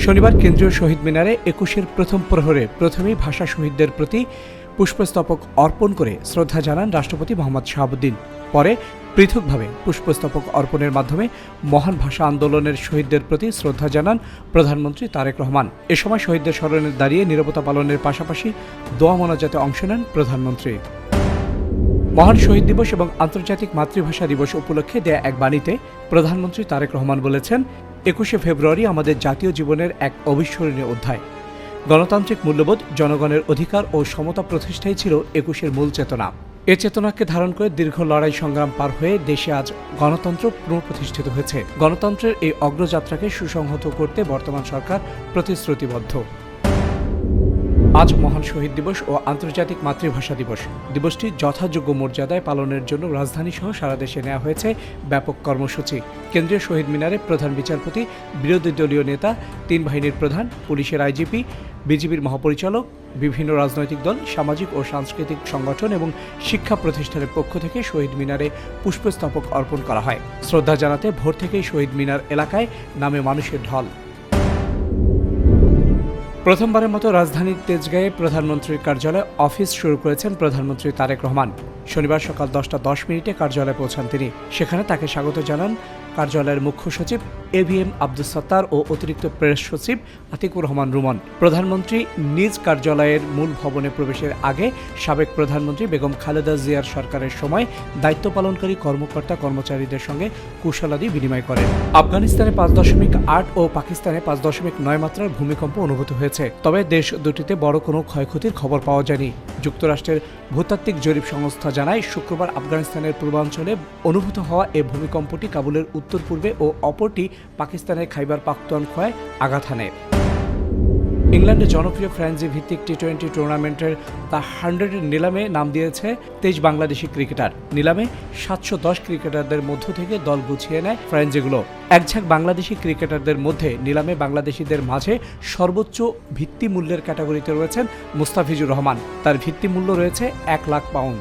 শনিবার কেন্দ্রীয় শহীদ মিনারে ২১-এর প্রথম প্রহরে প্রথমেই ভাষা শহীদদের প্রতি পুষ্পস্তবক অর্পণ করে শ্রদ্ধা জানান রাষ্ট্রপতি মোহাম্মদ শাহাবুদ্দিন। পরে পৃথকভাবে পুষ্পস্তবক অর্পণের মাধ্যমে মহান ভাষা আন্দোলনের শহীদদের প্রতি শ্রদ্ধা জানান প্রধানমন্ত্রী তারেক রহমান। এ সময় শহীদদের স্মরণে দাঁড়িয়ে নীরবতা পালনের পাশাপাশি দোয়া মোনাজাতে অংশ নেন প্রধানমন্ত্রী। মহান শহীদ দিবস এবং আন্তর্জাতিক মাতৃভাষা দিবস উপলক্ষে দেয়া এক বাণীতে প্রধানমন্ত্রী তারেক রহমান বলেছেন, ২১শে ফেব্রুয়ারি আমাদের জাতীয় জীবনের এক অবিস্মরণীয় অধ্যায়। গণতান্ত্রিক মূল্যবোধ, জনগণের অধিকার ও সমতা প্রতিষ্ঠাই ছিল ২১-এর মূল চেতনা। এ চেতনাকে ধারণ করে দীর্ঘ লড়াই সংগ্রাম পার হয়ে দেশে আজ গণতন্ত্র পুনঃপ্রতিষ্ঠিত হয়েছে। গণতন্ত্রের এই অগ্রযাত্রাকে সুসংহত করতে বর্তমান সরকার প্রতিশ্রুতিবদ্ধ। আজ মহান শহীদ দিবস ও আন্তর্জাতিক মাতৃভাষা দিবস। দিবসটি যথাযোগ্য মর্যাদায় পালনের জন্য রাজধানী সহ সারা দেশে নেওয়া হয়েছে ব্যাপক কর্মসূচি। কেন্দ্রীয় শহীদ মিনারে প্রধান বিচারপতি, বিরোধী দলীয় নেতা, ৩ বাহিনীর প্রধান, পুলিশের আইজিপি, বিজিবির মহাপরিচালক, বিভিন্ন রাজনৈতিক দল, সামাজিক ও সাংস্কৃতিক সংগঠন এবং শিক্ষা প্রতিষ্ঠানের পক্ষ থেকে শহীদ মিনারে পুষ্পস্তবক অর্পণ করা হয়। শ্রদ্ধা জানাতে ভোর থেকেই শহীদ মিনার এলাকায় নামে মানুষের ঢল। প্রথমবারের মতো রাজধানীর তেজগাঁয়ে প্রধানমন্ত্রীর কার্যালয়ে অফিস শুরু করেছেন প্রধানমন্ত্রী তারেক রহমান। শনিবার সকাল 10টা 10 কার্যালয়ে পৌঁছান তিনি। সেখানে তাকে স্বাগত জানান কার্যালয়ের মুখ্য সচিব AVM আব্দুস সত্তার ও অতিরিক্ত প্রেস সচিব আতিকুর রহমান রুমন। প্রধানমন্ত্রী নিজ কার্যালয়ের মূল ভবনে প্রবেশের আগে সাবেক প্রধানমন্ত্রী বেগম খালেদা জিয়ার সরকারের সময় দায়িত্ব পালনকারী কর্মকর্তা কর্মচারীদের সঙ্গে কুশলাদি বিনিময় করেন। আফগানিস্তানে 5.8 ও পাকিস্তানে 5.9 মাত্রার ভূমিকম্প অনুভূত হয়েছে। তবে দেশ দুটিতে বড় কোনো ক্ষয়ক্ষতির খবর পাওয়া যায়নি। যুক্তরাষ্ট্রের ভূতাত্ত্বিক জরিপ সংস্থা জানায়, শুক্রবার আফগানিস্তানের পূর্বাঞ্চলে অনুভূত হওয়া এ ভূমিকম্পটি কাবুলের উত্তর পূর্বে ও অপরটি পাকিস্তানের খাইবার পাখতুনখোয়ায় আঘাত হানে। ইংল্যান্ডের জনপ্রিয় ফ্রাঞ্চাইজি ভিত্তিক টি-20 টুর্নামেন্টের দ্য 100-এর নিলামে নাম দিয়েছে 23 বাংলাদেশি ক্রিকেটার। নিলামে 710 ক্রিকেটারদের মধ্য থেকে দল গুছিয়ে নেয় ফ্রাঞ্চাইজিগুলো। একঝাঁক বাংলাদেশি ক্রিকেটারদের মধ্যে নিলামে বাংলাদেশিদের মাঝে সর্বোচ্চ ভিত্তি মূল্যের ক্যাটাগরিতে রয়েছেন মুস্তাফিজুর রহমান। তার ভিত্তি মূল্য রয়েছে 1 লাখ পাউন্ড।